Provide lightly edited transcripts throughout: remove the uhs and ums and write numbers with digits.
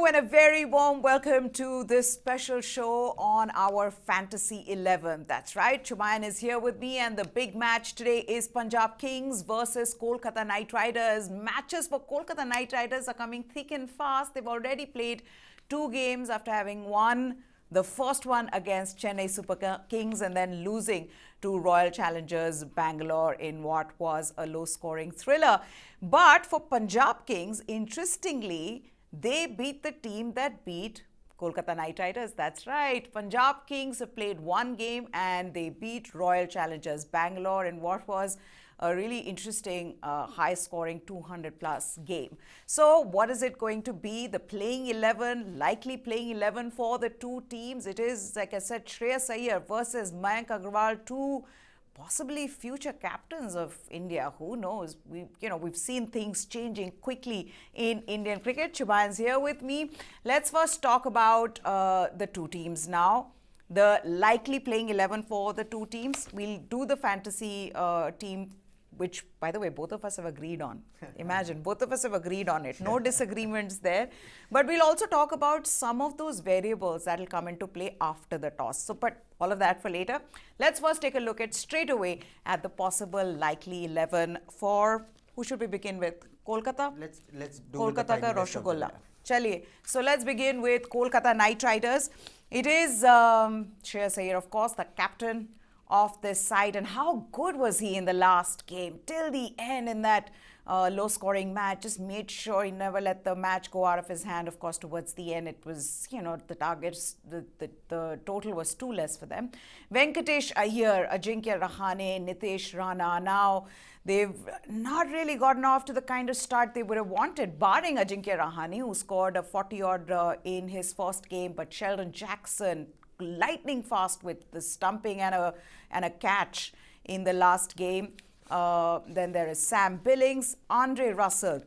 Hello and a very warm welcome to this special show on our Fantasy 11. That's right, Chumayan is here with me and the big match today is Punjab Kings versus Kolkata Knight Riders. Matches for Kolkata Knight Riders are coming thick and fast. They've already played 2 games after having won the first one against Chennai Super Kings and then losing to Royal Challengers Bangalore in what was a low-scoring thriller. But for Punjab Kings, interestingly, they beat the team that beat Kolkata Knight Riders. That's right. Punjab Kings have played 1 game and they beat Royal Challengers Bangalore in what was a really interesting, high-scoring 200-plus game. So what is it going to be? The playing 11, likely playing 11 for the 2 teams. It is, like I said, Trey Sayer versus Mayank Agrawal, 2 possibly future captains of India. Who knows? We've seen things changing quickly in Indian cricket. Chumayan's here with me. Let's first talk about the 2 teams now. The likely playing 11 for the 2 teams. We'll do the fantasy team, which, by the way, both of us have agreed on. Imagine, both of us have agreed on it. No disagreements there. But we'll also talk about some of those variables that will come into play after the toss. So, but all of that for later. Let's first take a look at straight away at the possible likely 11 for, who should we begin with? Kolkata? Let's do Kolkata ka Rasgulla. Chaliye. So let's begin with Kolkata Knight Riders. It is Trey Sayer, of course, the captain of this side, and how good was he in the last game till the end in that low-scoring match. Just made sure he never let the match go out of his hand. Of course, towards the end, it was, the targets, the total was 2 less for them. Venkatesh Iyer, Ajinkya Rahane, Nitish Rana. Now, they've not really gotten off to the kind of start they would have wanted, barring Ajinkya Rahane, who scored a 40-odd in his first game, but Sheldon Jackson, lightning fast with the stumping and a catch in the last game. Then there is Sam Billings, Andre Russell.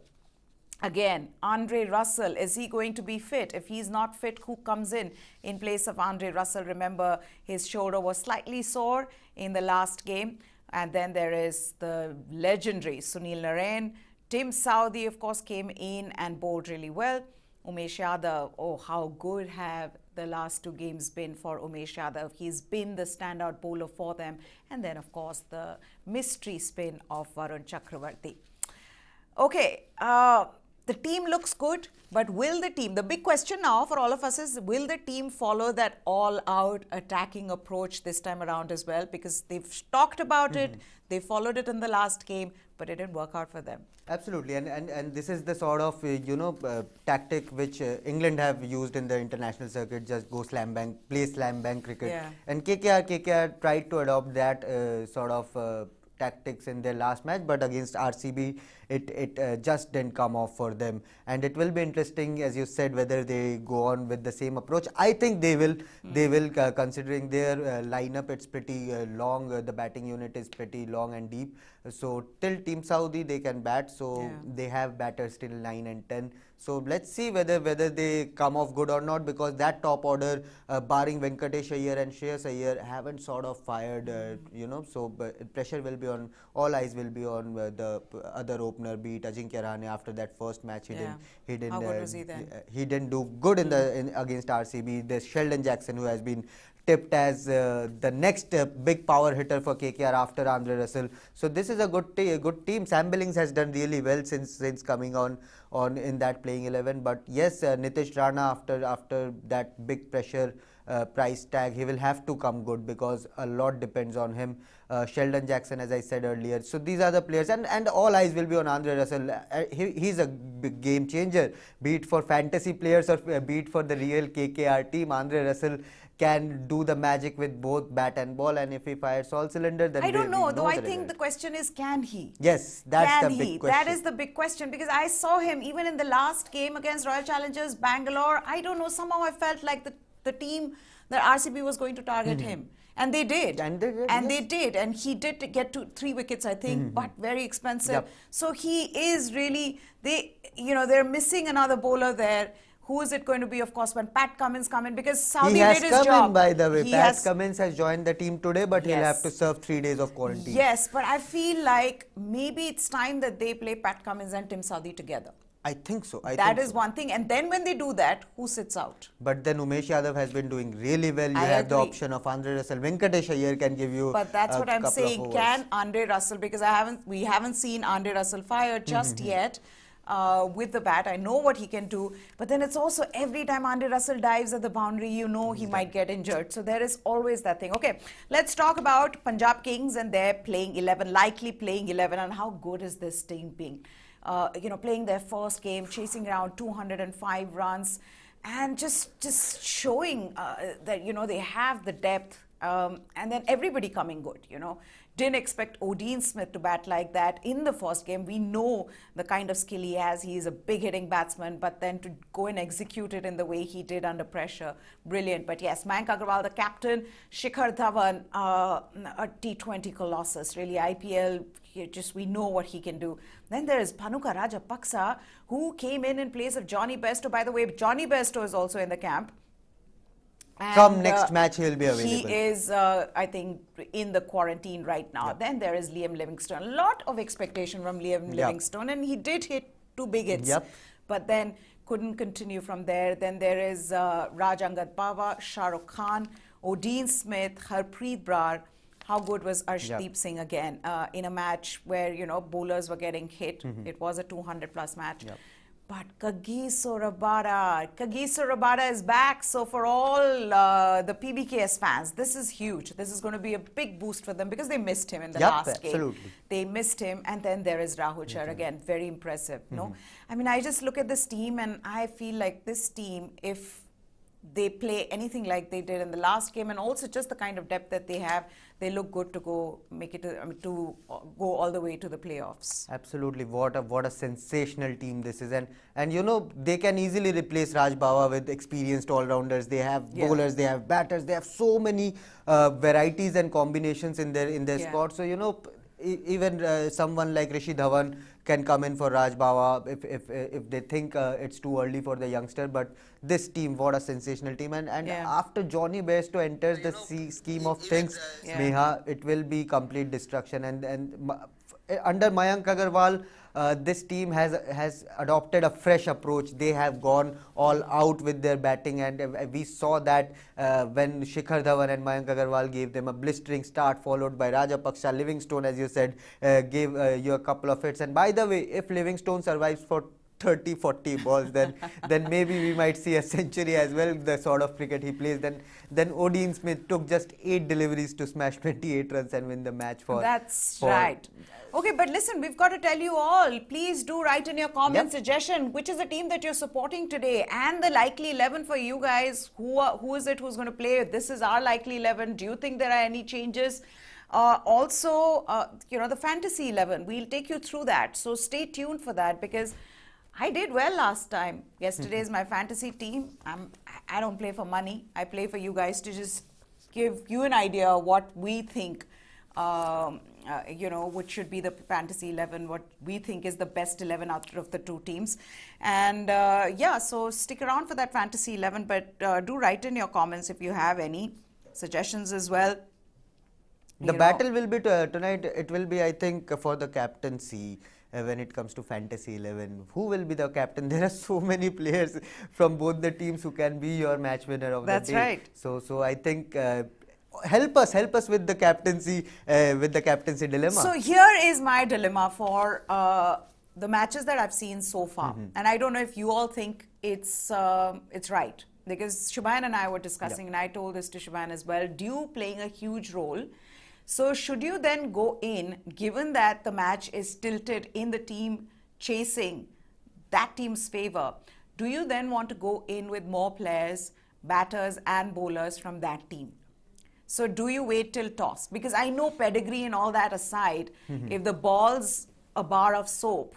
Again, Andre Russell, is he going to be fit? If he's not fit, who comes in place of Andre Russell? Remember, his shoulder was slightly sore in the last game. And then there is the legendary Sunil Naren. Tim Southee, of course, came in and bowled really well. Umesh Yadav, oh, how good have the last 2 games been for Umesh Yadav. He's been the standout bowler for them. And then, of course, the mystery spin of Varun Chakravarti. Okay, the team looks good, but will the team, the big question now for all of us is, will the team follow that all-out attacking approach this time around as well? Because they've talked about it, they followed it in the last game, but it didn't work out for them. Absolutely, and this is the sort of tactic which England have used in the international circuit. Just go slam bang, play slam bang cricket. Yeah. And KKR tried to adopt that sort of tactics in their last match, but against RCB it just didn't come off for them. And it will be interesting, as you said, whether they go on with the same approach. I think they will. They will, considering their lineup. It's pretty long. The batting unit is pretty long and deep. So till Team Saudi they can bat. So they have batters till 9 and 10. So let's see whether they come off good or not, because that top order, barring Venkatesh Iyer and Shreyas Iyer, haven't sort of fired, So pressure will be on, all eyes will be on the other opener, be it Ajinkya Rahane. After that first match, he didn't. How good was he then? He didn't do good against RCB. There's Sheldon Jackson, who has been tipped as the next big power hitter for KKR after Andre Russell. So this is a good team. Sam Billings has done really well since coming on in that playing 11. But yes, Nitish Rana, after that big pressure price tag, he will have to come good, because a lot depends on him. Sheldon Jackson, as I said earlier. So these are the players, and all eyes will be on Andre Russell. He's a big game changer, be it for fantasy players or be it for the real KKR team. Andre Russell can do the magic with both bat and ball, and if he fires all cylinders, then I don't know, though. I think the question is, can he? Yes, that's the big question. That is the big question, because I saw him even in the last game against Royal Challengers Bangalore. I don't know, somehow I felt like the team, the RCB was going to target him. And they did. And he did get to 3 wickets, I think, but very expensive. Yep. So he is really, they're missing another bowler there. Who is it going to be? Of course, when Pat Cummins come in, because Saudi did his job. He has come in, by the way. Pat Cummins has joined the team today, but he'll have to serve 3 days of quarantine. Yes, but I feel like maybe it's time that they play Pat Cummins and Tim Saudi together. I think so. That is one thing. And then when they do that, who sits out? But then Umesh Yadav has been doing really well. You I have the agree. option of Andre Russell. Venkatesh Iyer can give you. But that's what I'm couple of saying. overs. Can Andre Russell, because we haven't seen Andre Russell fire just yet with the bat. I know what he can do. But then it's also every time Andre Russell dives at the boundary, you know he might get injured. So there is always that thing. Okay, let's talk about Punjab Kings and their playing 11, likely playing 11, and how good is this team being? Playing their first game, chasing around 205 runs, and just showing that, they have the depth, and then everybody coming good, Didn't expect Odean Smith to bat like that in the first game. We know the kind of skill he has. He is a big hitting batsman, but then to go and execute it in the way he did under pressure, brilliant. But yes, Mayank Agrawal, the captain, Shikhar Dhawan, a T20 colossus, really. IPL, we know what he can do. Then there is Panuka Rajapaksa, who came in place of Johnny Bairstow. By the way, Johnny Bairstow is also in the camp. And, from next match, he will be available. He is, I think, in the quarantine right now. Yep. Then there is Liam Livingstone. A lot of expectation from Liam Livingstone, and he did hit 2 big hits. Yep. But then couldn't continue from there. Then there is Raj Angad Bawa, Shah Rukh Khan, Odean Smith, Harpreet Brar. How good was Arshdeep Singh again in a match where, bowlers were getting hit. It was a 200-plus match. Yep. But Kagiso Rabada is back. So for all the PBKS fans, this is huge. This is going to be a big boost for them because they missed him in the last game. They missed him. And then there is Rahul Chahar again. Very impressive. No, I mean, I just look at this team and I feel like this team, if they play anything like they did in the last game, and also just the kind of depth that they have, they look good to go to go all the way to the playoffs. Absolutely, what a sensational team this is, and they can easily replace Raj Bawa with experienced all-rounders. They have bowlers, they have batters, they have so many varieties and combinations in their squad. So even someone like Rishi Dhawan can come in for Raj Bawa if they think it's too early for the youngster. But this team, what a sensational team. And after Johnny Bairstow enters the scheme of things, Neha, it will be complete destruction. And under Mayank Agarwal, this team has adopted a fresh approach. They have gone all out with their batting, and we saw that when Shikhar Dhawan and Mayank Agarwal gave them a blistering start, followed by Rajapaksa. Livingstone, as you said, gave you a couple of hits. And by the way, if Livingstone survives for 30-40 balls, then maybe we might see a century as well, the sort of cricket he plays. Then Odean Smith took just 8 deliveries to smash 28 runs and win the match That's right. Okay, but listen, we've got to tell you all, please do write in your comment suggestion, which is the team that you're supporting today, and the likely 11 for you guys. Who is it who's going to play? This is our likely 11. Do you think there are any changes? Also, the fantasy 11, we'll take you through that. So stay tuned for that, because I did well last time. Yesterday is my fantasy team. I don't play for money. I play for you guys to just give you an idea of what we think, which should be the fantasy 11, what we think is the best 11 out of the 2 teams. And so stick around for that fantasy 11, but do write in your comments if you have any suggestions as well. The battle will be tonight. It will be, I think, for the captaincy. When it comes to fantasy 11, who will be the captain? There are so many players from both the teams who can be your match winner of the day. That's right. So I think help us with the captaincy dilemma. So here is my dilemma for the matches that I've seen so far, and I don't know if you all think it's right, because Shubhayan and I were discussing, and I told this to Shubhayan as well. Dew playing a huge role. So should you then go in, given that the match is tilted in the team chasing that team's favor, do you then want to go in with more players, batters and bowlers from that team? So do you wait till toss? Because I know pedigree and all that aside, if the ball's a bar of soap,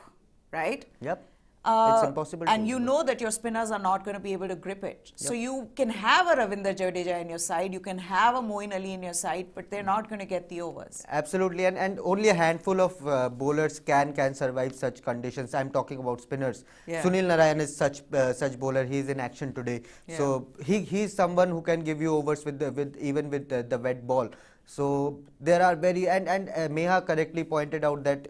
right? Yep. It's impossible. And you know that your spinners are not going to be able to grip it. Yep. So you can have a Ravindra Jadeja in your side, you can have a Moeen Ali in your side, but they're not going to get the overs. Absolutely, and only a handful of bowlers can survive such conditions. I'm talking about spinners. Sunil Naren is such bowler. He's in action today. So he's someone who can give you overs even with the wet ball. So there are and Meha correctly pointed out that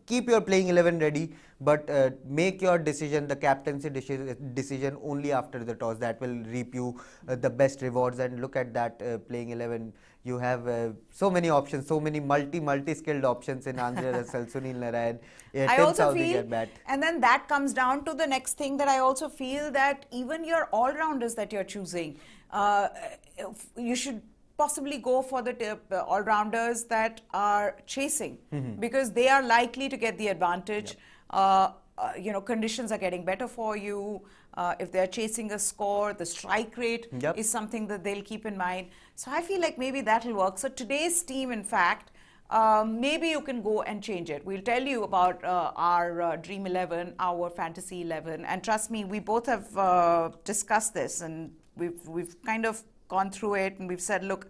keep your playing 11 ready, but make your decision, the captaincy decision only after the toss. That will reap you the best rewards. And look at that playing 11. You have so many options, so many multi skilled options in Andre Russell, Sunil Naren, I Tim also Southey feel, at bat. and then that comes down to the next thing that I also feel that even your all-rounders that you're choosing, you should possibly go for the all-rounders that are chasing because they are likely to get the advantage. Conditions are getting better for you. If they're chasing a score, the strike rate is something that they'll keep in mind. So I feel like maybe that'll work. So today's team, in fact, maybe you can go and change it. We'll tell you about our Dream 11, our Fantasy 11. And trust me, we both have discussed this and we've kind of gone through it and we've said, look,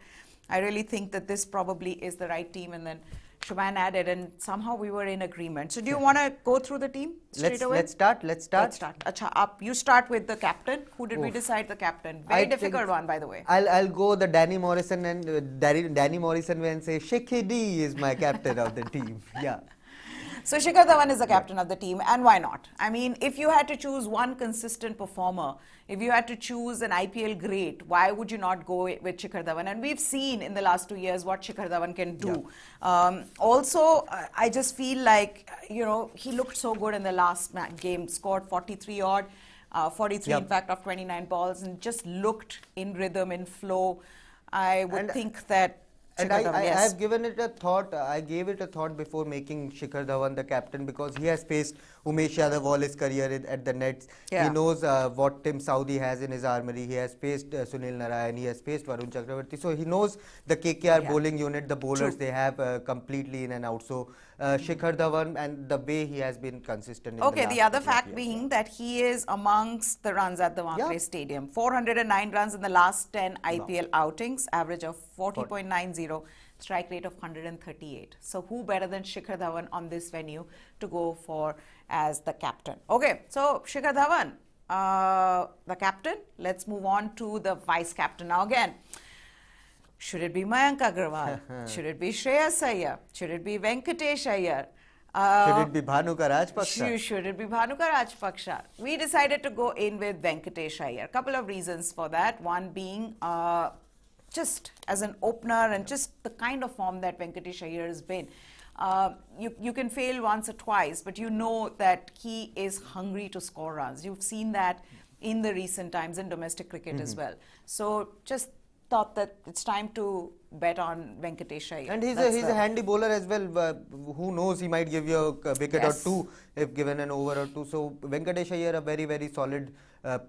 I really think that this probably is the right team. And then Shubhan added, and somehow we were in agreement. So do you want to go through the team straight away? Let's start. Achha, you start with the captain. Who did we decide the captain? Very difficult one, by the way. I'll go the Danny Morrison and Danny Morrison way and say Shikhar D is my captain of the team. Yeah. So Shikhar Dhawan is the captain of the team, and why not? I mean, if you had to choose one consistent performer, if you had to choose an IPL great, why would you not go with Shikhar Dhawan? And we've seen in the last 2 years what Shikhar Dhawan can do. Also, I just feel like, he looked so good in the last game, scored 43 odd, 43 in fact of 29 balls, and just looked in rhythm, in flow. I would think that. And I have given it a thought. I gave it a thought before making Shikhar Dhawan the captain because he has faced Umesh Yadav all his career at the nets. He knows what Tim Southey has in his armory. He has faced Sunil Naren. He has faced Varun Chakravarti. So he knows the KKR bowling unit, the bowlers they have completely in and out. So Shikhar Dhawan and the way he has been consistent. The other fact being that he is amongst the runs at the Wankhede Stadium. 409 runs in the last 10 IPL outings, average of 40.90. Strike rate of 138. So who better than Shikhar Dhawan on this venue to go for as the captain? Okay, so Shikhar Dhawan, the captain. Let's move on to the vice captain. Now again, should it be Mayank Agrawal? Should it be Trey Sayer? Should it be Venkatesh Iyer? Should it be Panuka Rajapaksa? Should it be Panuka Rajapaksa? We decided to go in with Venkatesh Iyer. A couple of reasons for that. One being just as an opener and just the kind of form that Venkatesh Iyer has been. You can fail once or twice, but you know that he is hungry to score runs. You've seen that in the recent times in domestic cricket as well. So just thought that it's time to bet on Venkatesh Iyer. And he's a handy bowler as well. Who knows, he might give you a wicket or two if given an over or two. So Venkatesh Iyer, a very, very solid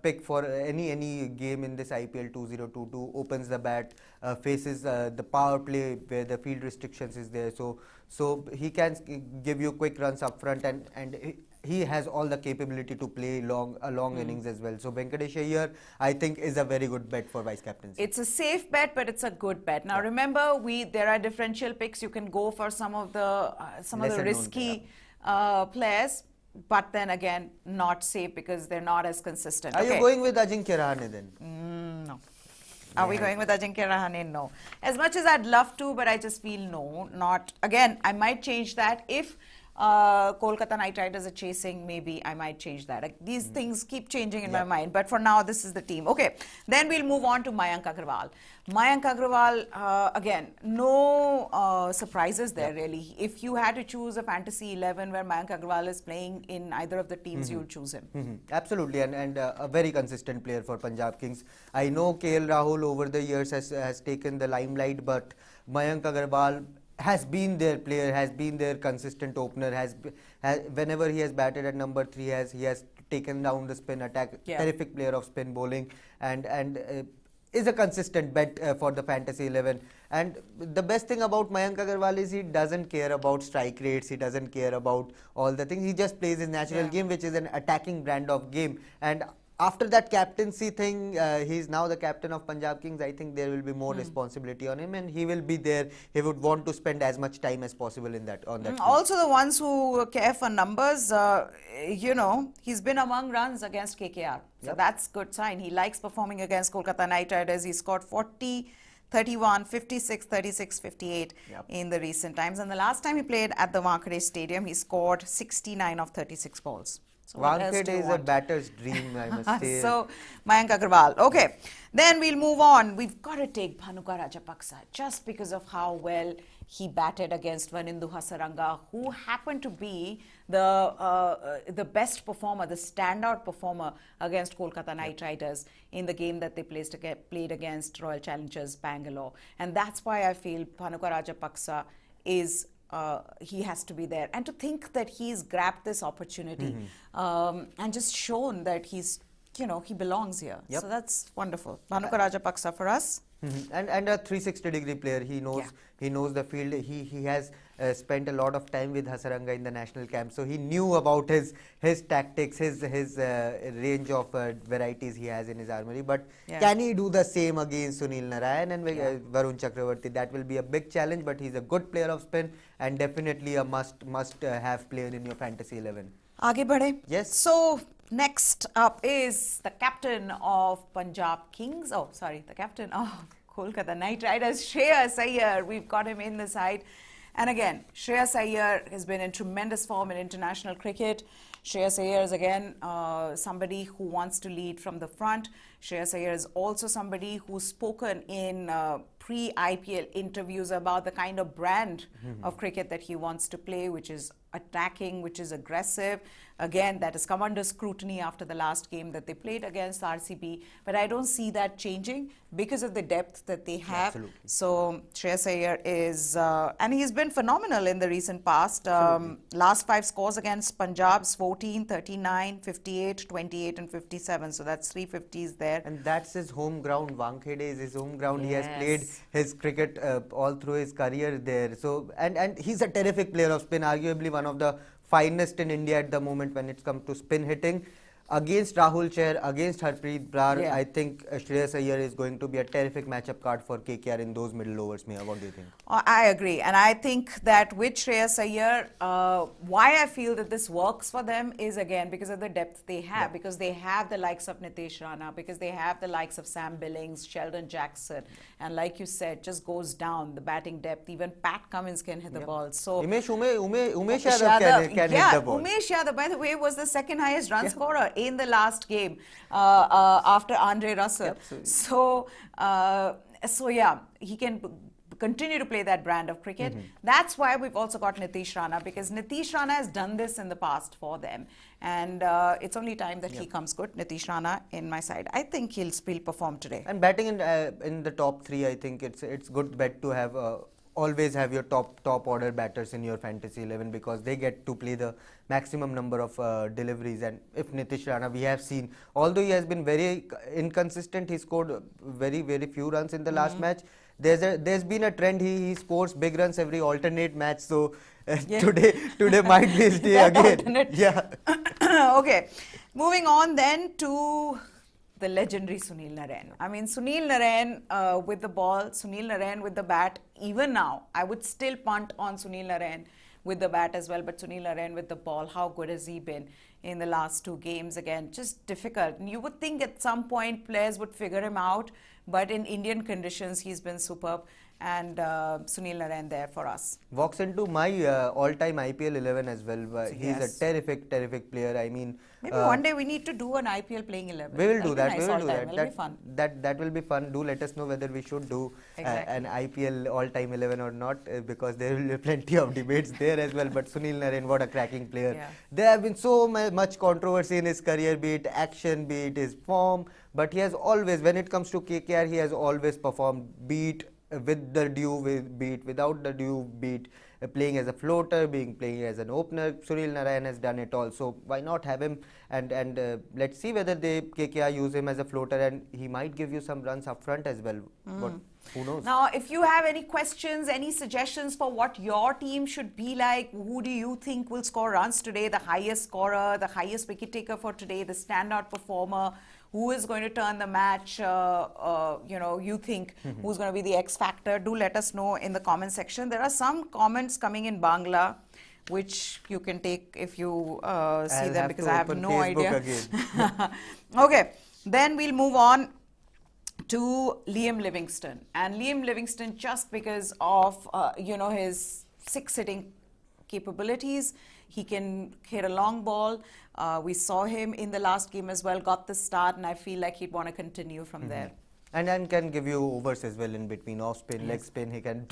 pick for any game in this IPL 2022. Opens the bat, faces the power play where the field restrictions is there. So he can give you quick runs up front and he has all the capability to play long innings as well. So Venkatesh Iyer, I think, is a very good bet for vice captaincy. It's a safe bet, but it's a good bet. Now remember, there are differential picks. You can go for some of the risky players, but then again, not safe because they're not as consistent. Are you going with Ajinkya Rahane then? No. Are we going with Ajinkya Rahane? No. As much as I'd love to, but I just feel no. Not again. I might change that if Kolkata Knight Riders are chasing. Maybe I might change that. These things keep changing in my mind. But for now, this is the team. Okay. Then we'll move on to Mayank Agrawal. Mayank Agrawal, again, no surprises there really. If you had to choose a fantasy 11 where Mayank Agrawal is playing in either of the teams, you'll choose him. Absolutely, and a very consistent player for Punjab Kings. I know KL Rahul over the years has taken the limelight, but Mayank Agrawal has been their player, has been their consistent opener, whenever he has batted at number 3, he has taken down the spin attack, terrific player of spin bowling, and is a consistent bet for the fantasy 11. And the best thing about Mayank Agarwal is he doesn't care about strike rates, he doesn't care about all the things, he just plays his natural game, which is an attacking brand of game. And after that captaincy thing, he's now the captain of Punjab Kings. I think there will be more responsibility on him, and he will be there. He would want to spend as much time as possible on that. Also, the ones who care for numbers, he's been among runs against KKR. So that's good sign. He likes performing against Kolkata Knight Riders. He scored 40 31, 56, 36, 58 in the recent times. And the last time he played at the Wankhede Stadium, he scored 69 of 36 balls. So Wankhede is a batter's dream, I must say. So, Mayank Agrawal. Okay, then we'll move on. We've got to take Panuka Rajapaksa just because of how well he batted against Vanindu Hasaranga, who happened to be the best performer, the standout performer against Kolkata Knight Riders in the game that they played against Royal Challengers Bangalore. And that's why I feel Panuka Rajapaksa is he has to be there. And to think that he's grabbed this opportunity and just shown that he's, he belongs here. So that's wonderful. Panuka Rajapaksa for us. And a 360-degree player. He knows the field. He has spent a lot of time with Hasaranga in the national camp, so he knew about his tactics, his range of varieties he has in his armory. But can he do the same against Sunil Naren and Varun Chakravarti? That will be a big challenge. But he's a good player of spin and definitely a must have player in your fantasy 11. Aage badhe. Yes. So next up is the captain of Punjab Kings. Oh, sorry, the captain of Kolkata Knight Riders, Trey Sayer. We've got him in the side. And again, Trey Sayer has been in tremendous form in international cricket. Trey Sayer is again somebody who wants to lead from the front. Trey Sayer is also somebody who's spoken in pre-IPL interviews about the kind of brand of cricket that he wants to play, which is attacking, which is aggressive. Again, that has come under scrutiny after the last game that they played against RCB. But I don't see that changing because of the depth that they have. Absolutely. So Trey Sayer is, and he's been phenomenal in the recent past. Last 5 scores against Punjab's 14, 39, 58, 28 and 57. So that's 3 50s there. And that's his home ground. Wankhede is his home ground. He has played his cricket all through his career there. So and he's a terrific player of spin, arguably one of the finest in India at the moment when it comes to spin hitting. Against Rahul Chair, against Harpreet Brar, I think Trey Sayer is going to be a terrific matchup card for KKR in those middle overs. Mia, what do you think? I agree. And I think that with Trey Sayer, why I feel that this works for them is again because of the depth they have, because they have the likes of Nitish Rana, because they have the likes of Sam Billings, Sheldon Jackson. And like you said, just goes down the batting depth. Even Pat Cummins can hit the ball. So Umesh Yadav can hit the ball. Umesh Yadav, by the way, was the second highest run scorer in the last game after Andre Russell. So yeah, he can continue to play that brand of cricket. That's why we've also got Nitish Rana, because Nitish Rana has done this in the past for them. And it's only time that he comes good. Nitish Rana in my side. I think he'll perform today. And batting in the top 3, I think it's good bet to have always have your top order batters in your fantasy 11, because they get to play the maximum number of deliveries. And if Nitish Rana, we have seen, although he has been very inconsistent, he scored very few runs in the last match. There's been a trend. He scores big runs every alternate match. So today might be his day again. Okay, moving on then to the legendary Sunil Naren. I mean, Sunil Naren with the ball, Sunil Naren with the bat. Even now, I would still punt on Sunil Naren with the bat as well. But Sunil Naren with the ball, how good has he been in the last 2 games? Again, just difficult. And you would think at some point players would figure him out. But in Indian conditions, he's been superb. And Sunil Naren there for us. Walks into my all-time IPL 11 as well. He's a terrific player. I mean, maybe one day we need to do an IPL playing 11. We will do that. Nice. That'll be fun. That will be fun. Do let us know whether we should do an IPL all-time 11 or not, because there will be plenty of debates there as well. But Sunil Naren, what a cracking player. There have been so much controversy in his career, be it action, be it his form. But he has always, when it comes to KKR, he has always performed, be it with the due beat, without the due beat, playing as a floater, playing as an opener. Sunil Narayan has done it all, so why not have him? And let's see whether KKR use him as a floater, and he might give you some runs up front as well. But who knows? Now, if you have any questions, any suggestions for what your team should be like, who do you think will score runs today? The highest scorer, the highest wicket taker for today, the standout performer, who is going to turn the match, you think who's going to be the X factor? Do let us know in the comment section. There are some comments coming in Bangla, which you can take if you see them, because I have no idea. Okay, then we'll move on to Liam Livingstone. And Liam Livingstone, just because of, his six-hitting capabilities, he can hit a long ball. We saw him in the last game as well, got the start, and I feel like he'd want to continue from there. And can give you overs as well in between, off spin, leg spin. He can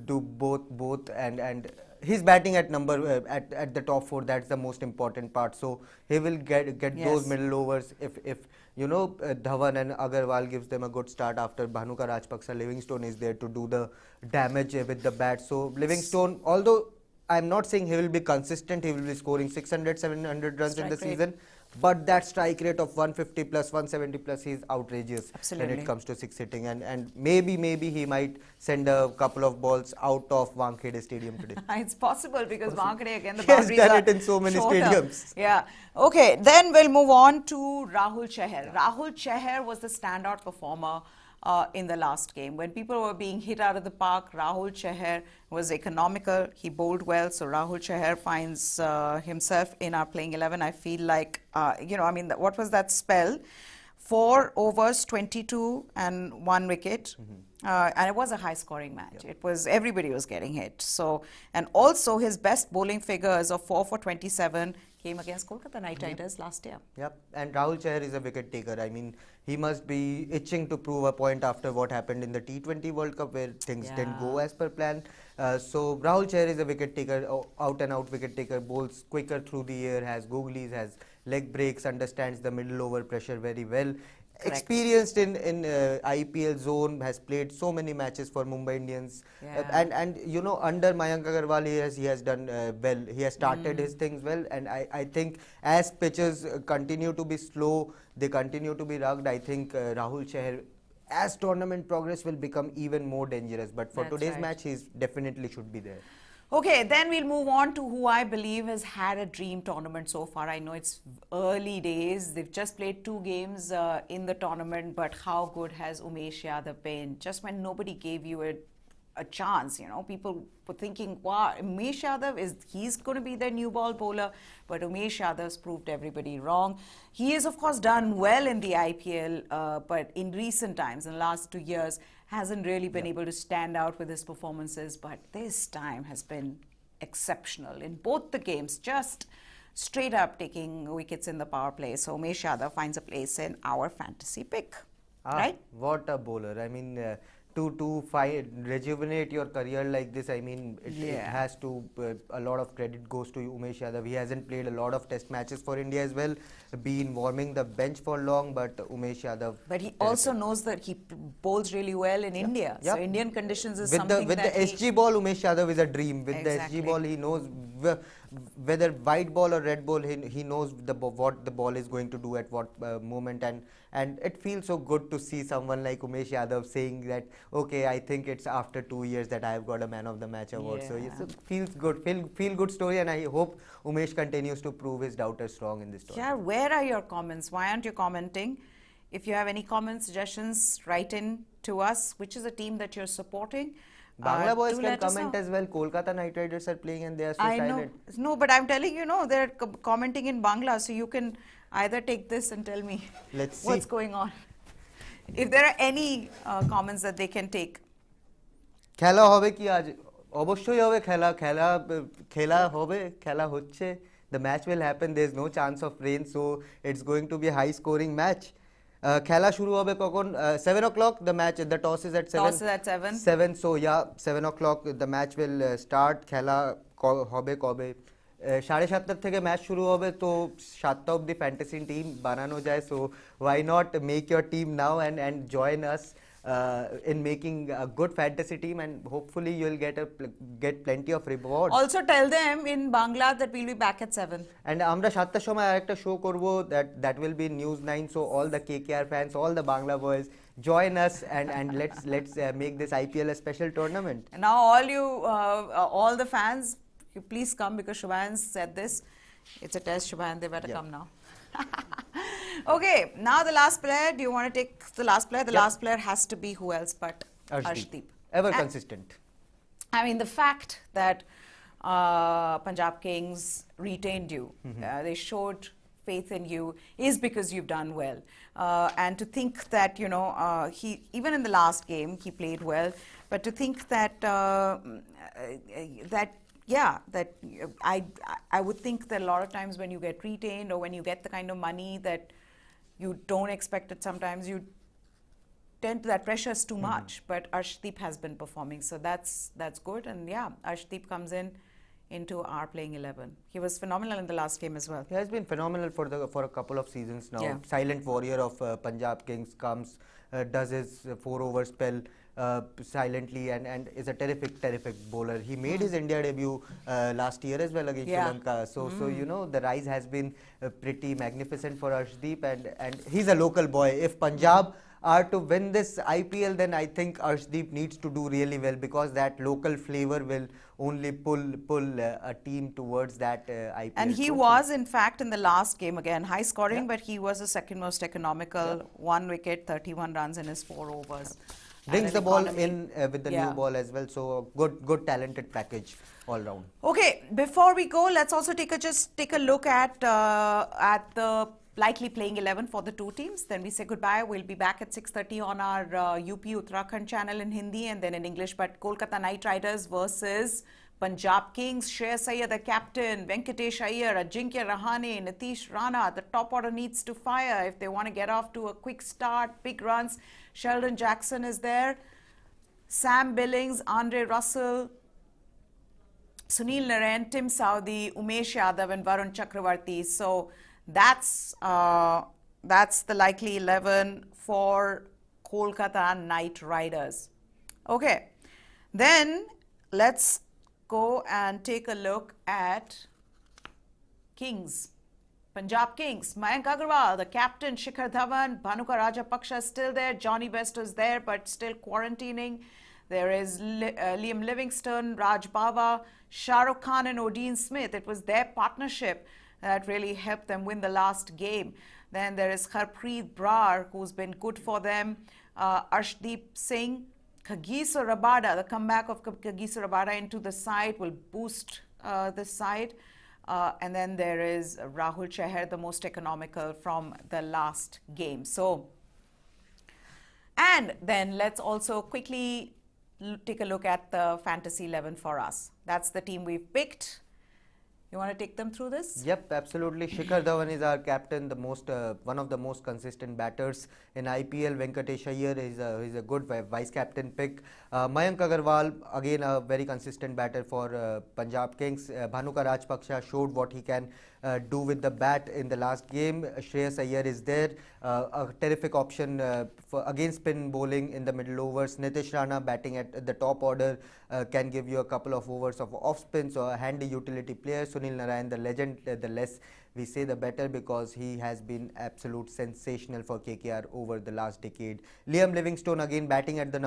do both, and he's batting at number at the top 4. That's the most important part. So he will get those middle overs if Dhawan and Agarwal gives them a good start after Panuka Rajapaksa. Livingstone is there to do the damage with the bat. So Livingstone, although I'm not saying he will be consistent, he will be scoring 600, 700 runs in the season. But that strike rate of 150 plus, 170 plus, he's outrageous when it comes to six hitting. And maybe he might send a couple of balls out of Wankhede Stadium today. It's possible because Wankhede, again, the boundaries are done it in so many stadiums. Yeah. Okay, then we'll move on to Rahul Chahar. Rahul Chahar was the standout performer in the last game. When people were being hit out of the park, Rahul Chahar was economical. He bowled well. So Rahul Chahar finds himself in our playing 11. I feel like, what was that spell? 4 overs, 22 and 1 wicket. And it was a high scoring match. It was, everybody was getting hit. So, and also his best bowling figures of 4 for 27 came against Kolkata Knight Riders last year. Yep, and Rahul Chahar is a wicket taker. I mean, he must be itching to prove a point after what happened in the T20 World Cup where things didn't go as per plan. So Rahul Chahar is a wicket taker, out and out wicket taker, bowls quicker through the air, has googlies, has leg breaks, understands the middle over pressure very well. Correct. Experienced in IPL zone, has played so many matches for Mumbai Indians, and under Mayank Agarwal he has done well. He has started his things well, and I think as pitches continue to be slow, they continue to be rugged. I think Rahul Chahar, as tournament progress, will become even more dangerous. But for today's match, he definitely should be there. Okay, then we'll move on to who I believe has had a dream tournament so far. I know it's early days. They've just played 2 games in the tournament, but how good has Umesh Yadav been? Just when nobody gave you a chance, people were thinking, wow, Umesh Yadav, he's going to be their new ball bowler, but Umesh Yadav's proved everybody wrong. He has, of course, done well in the IPL, but in recent times, in the last 2 years, hasn't really been able to stand out with his performances, but this time has been exceptional in both the games, just straight up taking wickets in the power play. So Umesh Yadav finds a place in our fantasy pick, right? What a bowler. I mean, to rejuvenate your career like this, I mean, it has to, a lot of credit goes to Umesh Yadav. He hasn't played a lot of test matches for India as well, been warming the bench for long, but Umesh Yadav. But he also knows that he bowls really well in India. So Indian conditions is something with that the SG ball, Umesh Yadav is a dream. With the SG ball, he knows whether white ball or red ball, he knows what the ball is going to do at what moment, and it feels so good to see someone like Umesh Yadav saying that, okay, I think it's after 2 years that I have got a man of the match award. So it feels good, feel good story, and I hope Umesh continues to prove his doubters strong in this story. Yeah, where are your comments? Why aren't you commenting? If you have any comments, suggestions, write in to us. Which is a team that you're supporting? Bangla boys can comment as well. Kolkata Knight Riders are playing and they are so silent. No, but I'm telling you, they're commenting in Bangla, so you can either take this and tell me what's going on. If there are any comments that they can take. খেলা হবে কি আজ অবশ্যই হবে খেলা হবে খেলা হচ্ছে the match will happen. There's no chance of rain, so it's going to be a high scoring match. খেলা শুরু হবে কখন 7 o'clock the match, the toss is at 7. Toss is at 7, so 7 o'clock the match will start. খেলা হবে কবে 7:30 থেকে match শুরু হবে, তো 7টা অবধি ফ্যান্টাসি টিম বানানো যায়, so why not make your team now and join us in making a good fantasy team, and hopefully you'll get plenty of rewards. Also tell them in Bangla that we'll be back at 7. And আমরা 7টার সময় আরেকটা show করব, that will be News 9, so all the KKR fans, all the Bangla boys, join us and let's make this IPL a special tournament. And now all the fans, you please come, because Shubhan said this. It's a test, Shubhan, they better come now. Okay, now the last player. Do you want to take the last player? The last player has to be who else but Arshdeep. Ever consistent. I mean, the fact that Punjab Kings retained you, they showed faith in you is because you've done well. And to think that, he, even in the last game, he played well, but to think that, I would think that a lot of times when you get retained or when you get the kind of money that you don't expect it, sometimes you tend to, that pressure is too much. But Arshdeep has been performing, so that's good. And yeah, Arshdeep comes into our playing 11. He was phenomenal in the last game as well. He has been phenomenal for a couple of seasons now. Yeah. Silent warrior of Punjab Kings comes, does his 4-over spell silently and is a terrific bowler. He made his India debut last year as well against Sri Lanka. So the rise has been pretty magnificent for Arshdeep, and he's a local boy. If Punjab are to win this IPL, then I think Arshdeep needs to do really well, because that local flavor will only pull a team towards that IPL. And he was, in fact, in the last game, again, high scoring, but he was the second most economical. 1 wicket, 31 runs in his 4 overs. Brings the ball in with the new ball as well. So good talented package all round. Okay, before we go, let's also take a look at the likely playing 11 for the two teams. Then we say goodbye. We'll be back at 6:30 on our UP Uttarakhand channel in Hindi and then in English. But Kolkata Knight Riders versus Punjab Kings. Trey Sayer, the captain, Venkatesh Iyer, Ajinkya Rahane, Nitish Rana. The top order needs to fire if they want to get off to a quick start, big runs. Sheldon Jackson is there. Sam Billings, Andre Russell, Sunil Naren, Tim Saudi, Umesh Yadav and Varun Chakravarti. So that's the likely 11 for Kolkata Knight Riders. Okay, then let's go and take a look at Kings. Punjab Kings, Mayank Agrawal, the captain, Shikhar Dhawan, Panuka Rajapaksa is still there, Johnny Best is there but still quarantining. There is Liam Livingstone, Raj Bawa, Shah Rukh Khan and Odin Smith. It was their partnership that really helped them win the last game. Then there is Harpreet Brar, who's been good for them. Arshdeep Singh, Kagiso Rabada, the comeback of Kagiso Rabada into the side will boost the side. And then there is Rahul Chahar, the most economical from the last game. So, and then let's also quickly take a look at the fantasy 11 for us. That's the team we've picked. You want to take them through this? Yep, absolutely. Shikhar Dhawan is our captain, the most one of the most consistent batters in IPL. Venkatesh Iyer is a good vice captain pick. Mayank Agarwal, again a very consistent batter for Punjab Kings. Panuka Rajapaksa showed what he can do with the bat in the last game. Trey Sayer is there, a terrific option for against spin bowling in the middle overs. Nitish Rana batting at the top order can give you a couple of overs of off spin, so a handy utility player. Sunil Naren, the legend, the less we say the better, because he has been absolute sensational for KKR over the last decade. Liam Livingstone again batting at the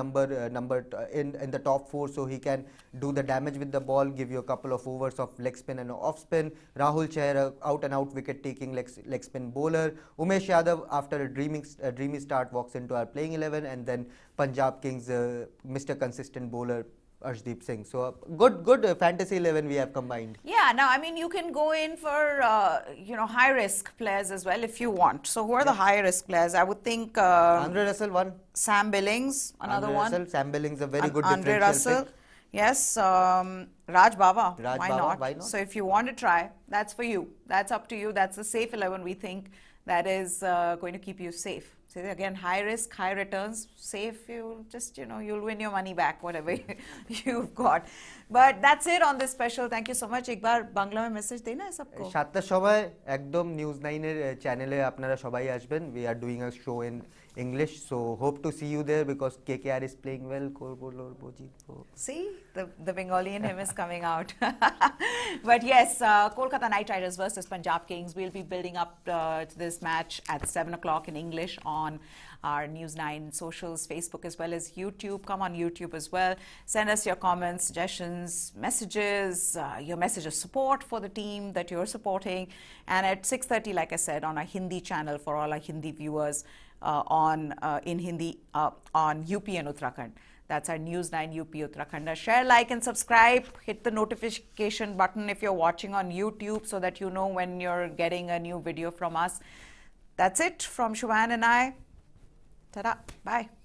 in the top 4, so he can do the damage with the ball, give you a couple of overs of leg spin and off spin. Rahul Chahar, out and out wicket taking leg spin bowler. Umesh Yadav, after a dreamy start, walks into our playing 11, and then Punjab Kings Mr. Consistent bowler Arshdeep Singh. So good fantasy 11 we have combined. Yeah, now I mean you can go in for high risk players as well if you want. So who are the high risk players? I would think Andre Russell one. Sam Billings, another Andre one. Russell, Sam Billings a very good Andre differential Russell. pick. Yes, Raj Bawa. Why Bawa, not? So if you want to try, that's for you. That's up to you. That's the safe 11 we think that is going to keep you safe. So again, high risk, high returns, safe. You'll just, you'll win your money back, whatever you've got. But that's it on this special. Thank you so much. एक बार बांग्ला में message देना है सबको. 7টার সময় একদম news 9 এর চ্যানেলে আপনারা সবাই আসবেন. We are doing a show in English, so hope to see you there because KKR is playing well. See, the Bengali in him is coming out. But yes, Kolkata Knight Riders versus Punjab Kings. We'll be building up to this match at 7 o'clock in English on our News 9 socials, Facebook as well as YouTube. Come on YouTube as well. Send us your comments, suggestions, messages, your message of support for the team that you're supporting. And at 6:30, like I said, on our Hindi channel for all our Hindi viewers in Hindi on UP and Uttarakhand. That's our News 9 UP Uttarakhand. Share, like and subscribe. Hit the notification button if you're watching on YouTube so that you know when you're getting a new video from us. That's it from Shuvan and I. Ta-da. Bye.